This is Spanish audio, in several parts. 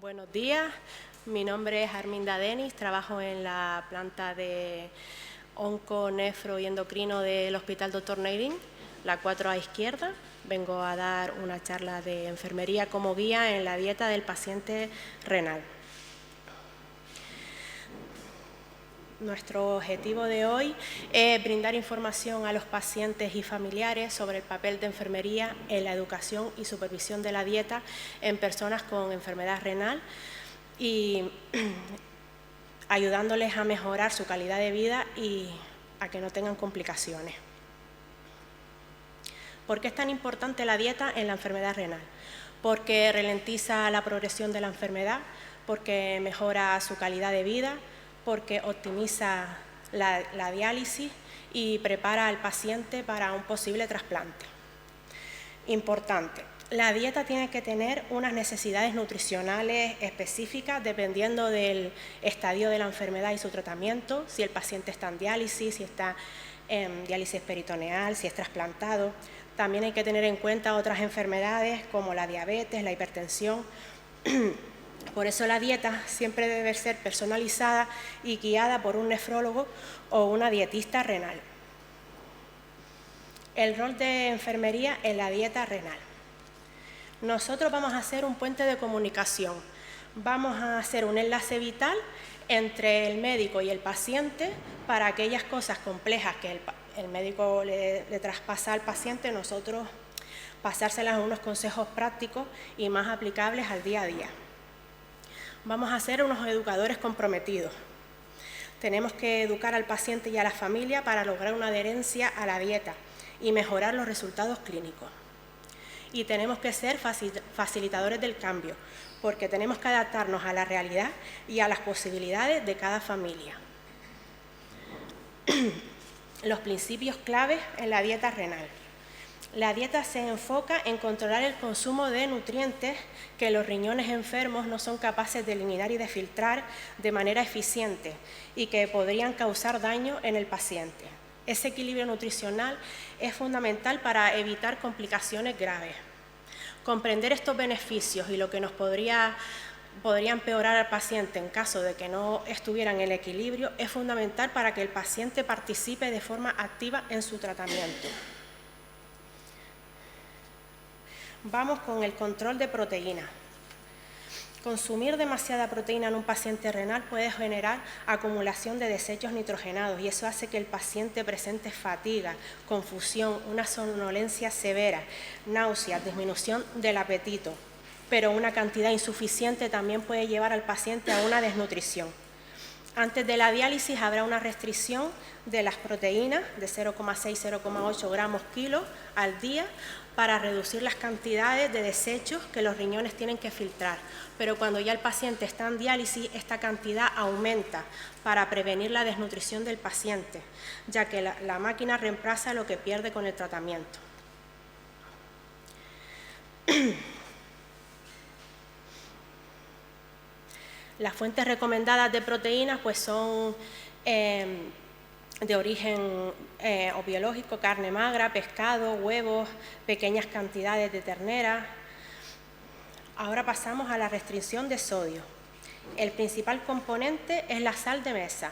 Buenos días, mi nombre es Arminda Denis, trabajo en la planta de onco, nefro y endocrino del Hospital Dr. Neyrín, la 4 a izquierda. Vengo a dar una charla de enfermería como guía en la dieta del paciente renal. Nuestro objetivo de hoy es brindar información a los pacientes y familiares sobre el papel de enfermería en la educación y supervisión de la dieta en personas con enfermedad renal y ayudándoles a mejorar su calidad de vida y a que no tengan complicaciones. ¿Por qué es tan importante la dieta en la enfermedad renal? Porque ralentiza la progresión de la enfermedad, porque mejora su calidad de vida, porque optimiza la diálisis y prepara al paciente para un posible trasplante. Importante, la dieta tiene que tener unas necesidades nutricionales específicas dependiendo del estadio de la enfermedad y su tratamiento, si el paciente está en diálisis, si está en diálisis peritoneal, si es trasplantado. También hay que tener en cuenta otras enfermedades como la diabetes, la hipertensión. Por eso la dieta siempre debe ser personalizada y guiada por un nefrólogo o una dietista renal. El rol de enfermería en la dieta renal. Nosotros vamos a hacer un puente de comunicación. Vamos a hacer un enlace vital entre el médico y el paciente para aquellas cosas complejas que el médico le traspasa al paciente, nosotros pasárselas a unos consejos prácticos y más aplicables al día a día. Vamos a ser unos educadores comprometidos. Tenemos que educar al paciente y a la familia para lograr una adherencia a la dieta y mejorar los resultados clínicos. Y tenemos que ser facilitadores del cambio, porque tenemos que adaptarnos a la realidad y a las posibilidades de cada familia. Los principios claves en la dieta renal. La dieta se enfoca en controlar el consumo de nutrientes que los riñones enfermos no son capaces de eliminar y de filtrar de manera eficiente y que podrían causar daño en el paciente. Ese equilibrio nutricional es fundamental para evitar complicaciones graves. Comprender estos beneficios y lo que nos podría empeorar al paciente en caso de que no estuviera en el equilibrio es fundamental para que el paciente participe de forma activa en su tratamiento. Vamos con el control de proteínas. Consumir demasiada proteína en un paciente renal puede generar acumulación de desechos nitrogenados y eso hace que el paciente presente fatiga, confusión, una somnolencia severa, náuseas, disminución del apetito, pero una cantidad insuficiente también puede llevar al paciente a una desnutrición. Antes de la diálisis habrá una restricción de las proteínas de 0,6-0,8 gramos kilo al día para reducir las cantidades de desechos que los riñones tienen que filtrar. Pero cuando ya el paciente está en diálisis, esta cantidad aumenta para prevenir la desnutrición del paciente, ya que la máquina reemplaza lo que pierde con el tratamiento. Las fuentes recomendadas de proteínas pues son de origen o biológico, carne magra, pescado, huevos, pequeñas cantidades de ternera. Ahora pasamos a la restricción de sodio. El principal componente es la sal de mesa.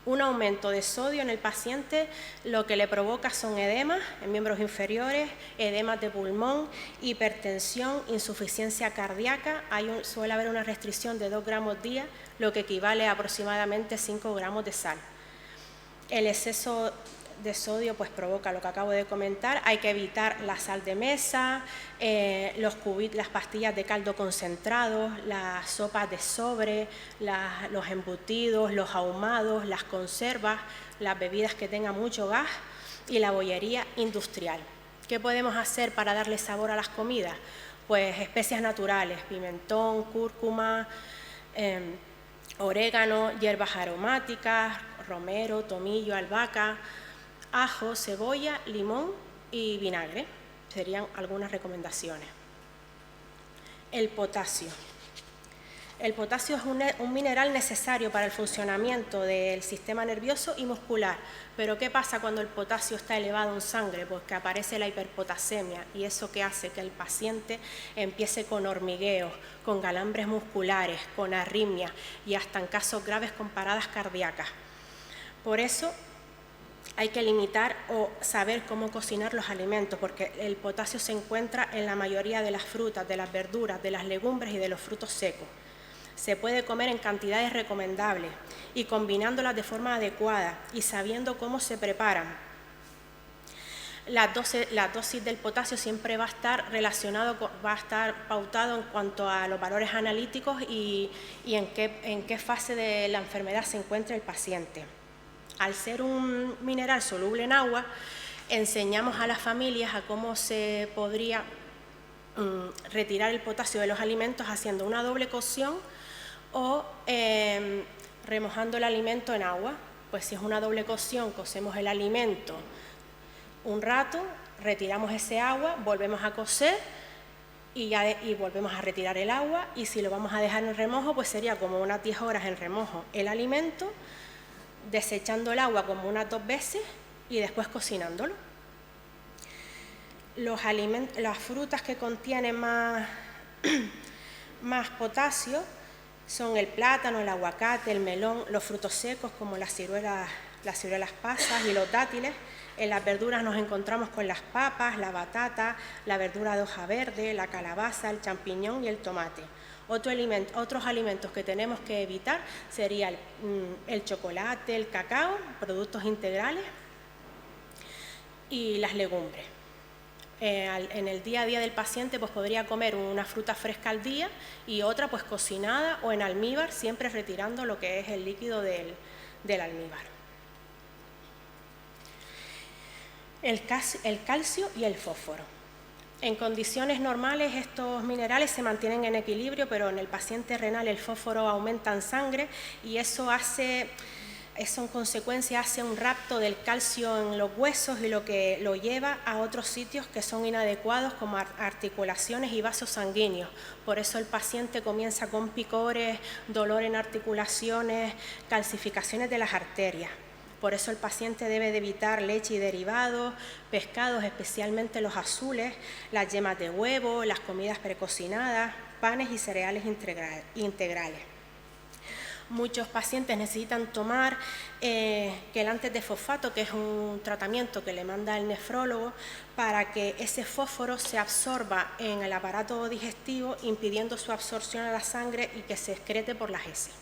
Un aumento de sodio en el paciente lo que le provoca son edemas en miembros inferiores, edemas de pulmón, hipertensión, insuficiencia cardíaca. Suele haber una restricción de 2 gramos día, lo que equivale a aproximadamente 5 gramos de sal. El exceso de sodio pues provoca lo que acabo de comentar. Hay que evitar la sal de mesa, las pastillas de caldo concentrados, las sopas de sobre, los embutidos, los ahumados, las conservas, las bebidas que tengan mucho gas y la bollería industrial. ¿Qué podemos hacer para darle sabor a las comidas? Pues especias naturales, pimentón, cúrcuma, orégano, hierbas aromáticas, romero, tomillo, albahaca, ajo, cebolla, limón y vinagre. Serían algunas recomendaciones. El potasio. El potasio es un mineral necesario para el funcionamiento del sistema nervioso y muscular. Pero ¿qué pasa cuando el potasio está elevado en sangre? Pues que aparece la hiperpotasemia, y eso que hace que el paciente empiece con hormigueos, con calambres musculares, con arritmias y hasta en casos graves con paradas cardíacas. Por eso hay que limitar o saber cómo cocinar los alimentos, porque el potasio se encuentra en la mayoría de las frutas, de las verduras, de las legumbres y de los frutos secos. Se puede comer en cantidades recomendables y combinándolas de forma adecuada y sabiendo cómo se preparan. La dosis del potasio siempre va a estar pautado en cuanto a los valores analíticos y en qué fase de la enfermedad se encuentra el paciente. Al ser un mineral soluble en agua, enseñamos a las familias a cómo se podría retirar el potasio de los alimentos haciendo una doble cocción o remojando el alimento en agua. Pues si es una doble cocción, cocemos el alimento un rato, retiramos ese agua, volvemos a cocer y volvemos a retirar el agua, y si lo vamos a dejar en remojo, pues sería como unas 10 horas en remojo el alimento, desechando el agua como unas 2 veces y después cocinándolo. Las frutas que contienen más potasio son el plátano, el aguacate, el melón, los frutos secos como las ciruelas pasas y los dátiles. En las verduras nos encontramos con las papas, la batata, la verdura de hoja verde, la calabaza, el champiñón y el tomate. Otros alimentos que tenemos que evitar serían el chocolate, el cacao, productos integrales y las legumbres. En el día a día del paciente pues podría comer una fruta fresca al día y otra pues cocinada o en almíbar, siempre retirando lo que es el líquido del almíbar. El calcio y el fósforo. En condiciones normales estos minerales se mantienen en equilibrio, pero en el paciente renal el fósforo aumenta en sangre y eso en consecuencia hace un rapto del calcio en los huesos y lo que lo lleva a otros sitios que son inadecuados como articulaciones y vasos sanguíneos. Por eso el paciente comienza con picores, dolor en articulaciones, calcificaciones de las arterias. Por eso el paciente debe de evitar leche y derivados, pescados, especialmente los azules, las yemas de huevo, las comidas precocinadas, panes y cereales integrales. Muchos pacientes necesitan tomar quelantes de fosfato, que es un tratamiento que le manda el nefrólogo para que ese fósforo se absorba en el aparato digestivo, impidiendo su absorción a la sangre y que se excrete por las heces.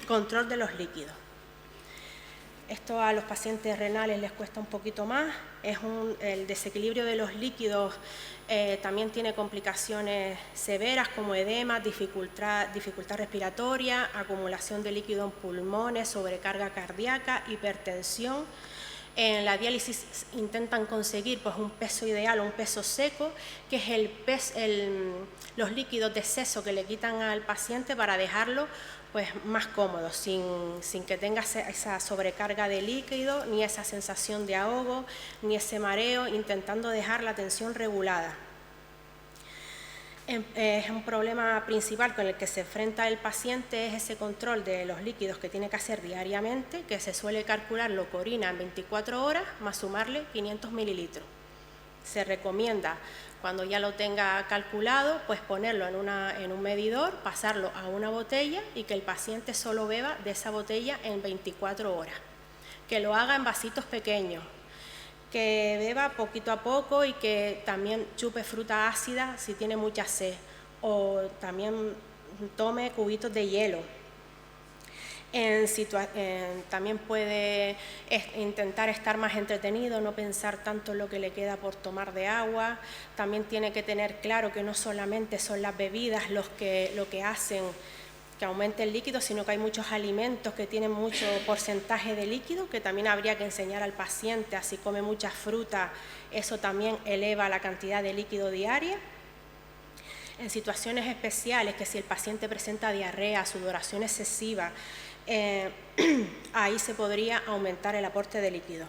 Control de los líquidos. Esto a los pacientes renales les cuesta un poquito más. El desequilibrio de los líquidos también tiene complicaciones severas como edema, dificultad respiratoria, acumulación de líquido en pulmones, sobrecarga cardíaca, hipertensión. En la diálisis intentan conseguir pues, un peso ideal o un peso seco, que es los líquidos de exceso que le quitan al paciente para dejarlo pues, más cómodo, sin que tenga esa sobrecarga de líquido, ni esa sensación de ahogo, ni ese mareo, intentando dejar la tensión regulada. Es un problema principal con el que se enfrenta el paciente, es ese control de los líquidos que tiene que hacer diariamente, que se suele calcular leucorina en 24 horas, más sumarle 500 mililitros. Se recomienda, cuando ya lo tenga calculado, pues ponerlo en un medidor, pasarlo a una botella y que el paciente solo beba de esa botella en 24 horas. Que lo haga en vasitos pequeños, que beba poquito a poco y que también chupe fruta ácida si tiene mucha sed, o también tome cubitos de hielo. También puede intentar estar más entretenido, no pensar tanto en lo que le queda por tomar de agua. También tiene que tener claro que no solamente son las bebidas lo que hacen que aumente el líquido, sino que hay muchos alimentos que tienen mucho porcentaje de líquido, que también habría que enseñar al paciente, así come mucha fruta, eso también eleva la cantidad de líquido diaria. En situaciones especiales, que si el paciente presenta diarrea, sudoración excesiva, ahí se podría aumentar el aporte de líquido.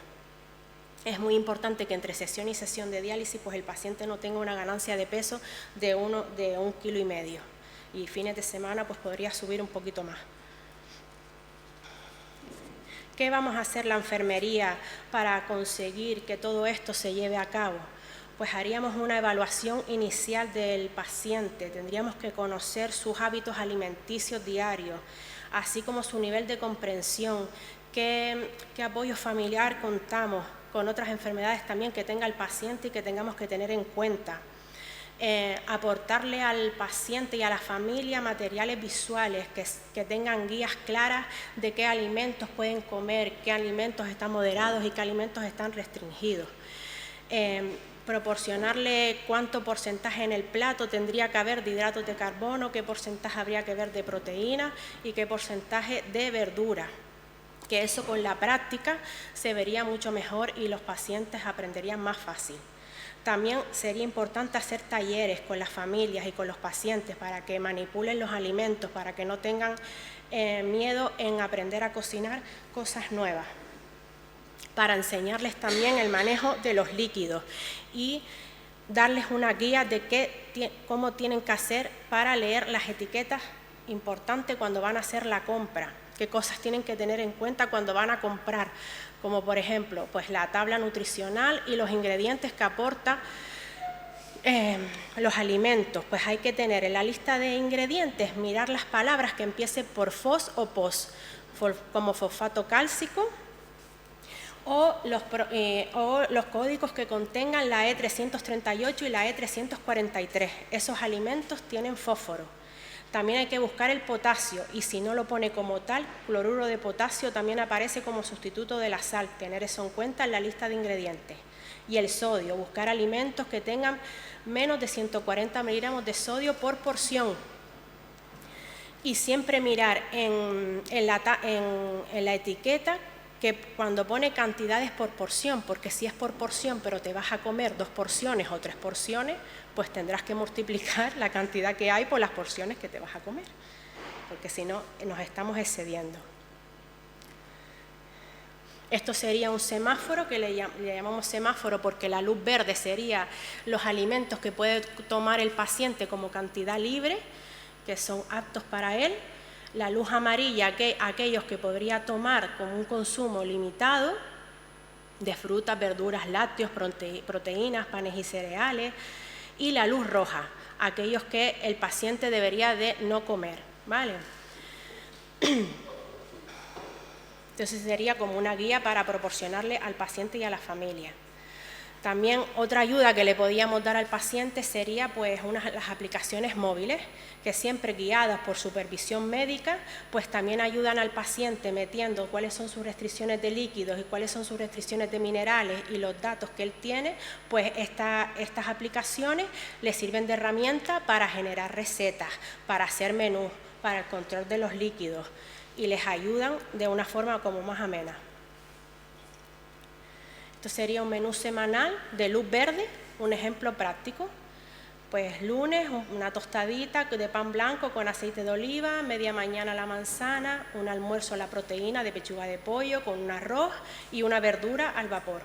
Es muy importante que entre sesión y sesión de diálisis pues el paciente no tenga una ganancia de peso de 1,5 kilos, y fines de semana pues podría subir un poquito más. ¿Qué vamos a hacer la enfermería para conseguir que todo esto se lleve a cabo? Pues haríamos una evaluación inicial del paciente, tendríamos que conocer sus hábitos alimenticios diarios, así como su nivel de comprensión, qué apoyo familiar contamos, con otras enfermedades también que tenga el paciente y que tengamos que tener en cuenta. Aportarle al paciente y a la familia materiales visuales que tengan guías claras de qué alimentos pueden comer, qué alimentos están moderados y qué alimentos están restringidos. Proporcionarle cuánto porcentaje en el plato tendría que haber de hidratos de carbono, qué porcentaje habría que haber de proteína y qué porcentaje de verdura. Que eso con la práctica se vería mucho mejor y los pacientes aprenderían más fácil. También sería importante hacer talleres con las familias y con los pacientes para que manipulen los alimentos, para que no tengan miedo en aprender a cocinar cosas nuevas. Para enseñarles también el manejo de los líquidos y darles una guía de cómo tienen que hacer para leer las etiquetas importantes cuando van a hacer la compra. Qué cosas tienen que tener en cuenta cuando van a comprar, como por ejemplo, pues la tabla nutricional y los ingredientes que aporta los alimentos. Pues hay que tener en la lista de ingredientes, mirar las palabras que empiecen por fos o pos, como fosfato cálcico, o los códigos que contengan la E338 y la E343. Esos alimentos tienen fósforo. También hay que buscar el potasio, y si no lo pone como tal, cloruro de potasio también aparece como sustituto de la sal, tener eso en cuenta en la lista de ingredientes. Y el sodio, buscar alimentos que tengan menos de 140 miligramos de sodio por porción. Y siempre mirar en la etiqueta que cuando pone cantidades por porción, porque si es por porción pero te vas a comer 2 porciones o 3 porciones, pues tendrás que multiplicar la cantidad que hay por las porciones que te vas a comer, porque si no nos estamos excediendo. Esto sería un semáforo, que le llamamos semáforo porque la luz verde sería los alimentos que puede tomar el paciente como cantidad libre, que son aptos para él. La luz amarilla, aquellos que podría tomar con un consumo limitado de frutas, verduras, lácteos, proteínas, panes y cereales. Y la luz roja, aquellos que el paciente debería de no comer, ¿vale? Entonces sería como una guía para proporcionarle al paciente y a la familia. También otra ayuda que le podíamos dar al paciente sería pues las aplicaciones móviles, que siempre guiadas por supervisión médica, pues también ayudan al paciente metiendo cuáles son sus restricciones de líquidos y cuáles son sus restricciones de minerales y los datos que él tiene, pues estas aplicaciones le sirven de herramienta para generar recetas, para hacer menús, para el control de los líquidos, y les ayudan de una forma como más amena. Esto sería un menú semanal de luz verde, un ejemplo práctico. Pues lunes, una tostadita de pan blanco con aceite de oliva, media mañana la manzana, un almuerzo la proteína de pechuga de pollo con un arroz y una verdura al vapor.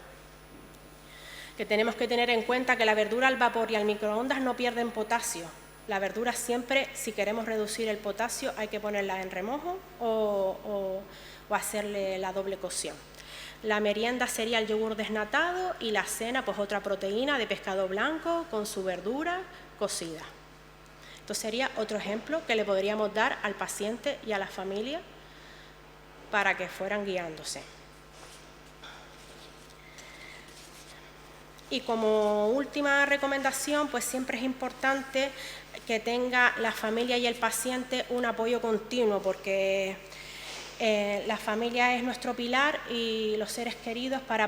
Que tenemos que tener en cuenta que la verdura al vapor y al microondas no pierden potasio. La verdura siempre, si queremos reducir el potasio, hay que ponerla en remojo o hacerle la doble cocción. La merienda sería el yogur desnatado y la cena pues otra proteína de pescado blanco con su verdura cocida. Esto sería otro ejemplo que le podríamos dar al paciente y a la familia para que fueran guiándose. Y como última recomendación, pues siempre es importante que tenga la familia y el paciente un apoyo continuo, porque la familia es nuestro pilar y los seres queridos para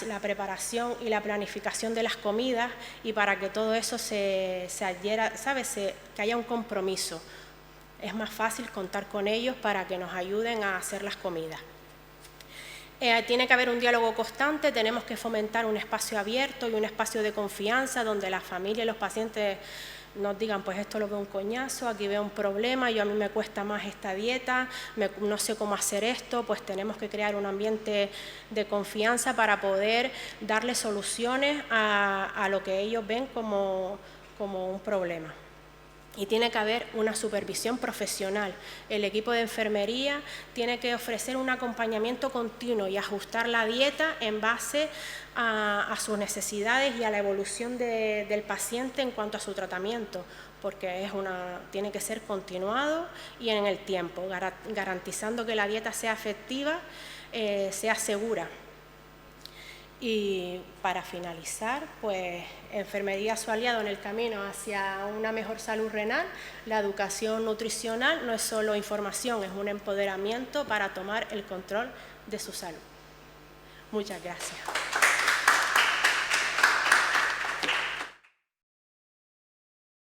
la preparación y la planificación de las comidas, y para que todo eso se adhiera, ¿sabes? Que haya un compromiso. Es más fácil contar con ellos para que nos ayuden a hacer las comidas. Tiene que haber un diálogo constante, tenemos que fomentar un espacio abierto y un espacio de confianza donde la familia y los pacientes nos digan, pues esto lo veo un coñazo, aquí veo un problema, a mí me cuesta más esta dieta, no sé cómo hacer esto, pues tenemos que crear un ambiente de confianza para poder darle soluciones a lo que ellos ven como un problema. Y tiene que haber una supervisión profesional. El equipo de enfermería tiene que ofrecer un acompañamiento continuo y ajustar la dieta en base a sus necesidades y a la evolución del paciente en cuanto a su tratamiento, porque tiene que ser continuado y en el tiempo, garantizando que la dieta sea efectiva, sea segura. Y para finalizar, pues enfermería su aliado en el camino hacia una mejor salud renal. La educación nutricional no es solo información, es un empoderamiento para tomar el control de su salud. Muchas gracias.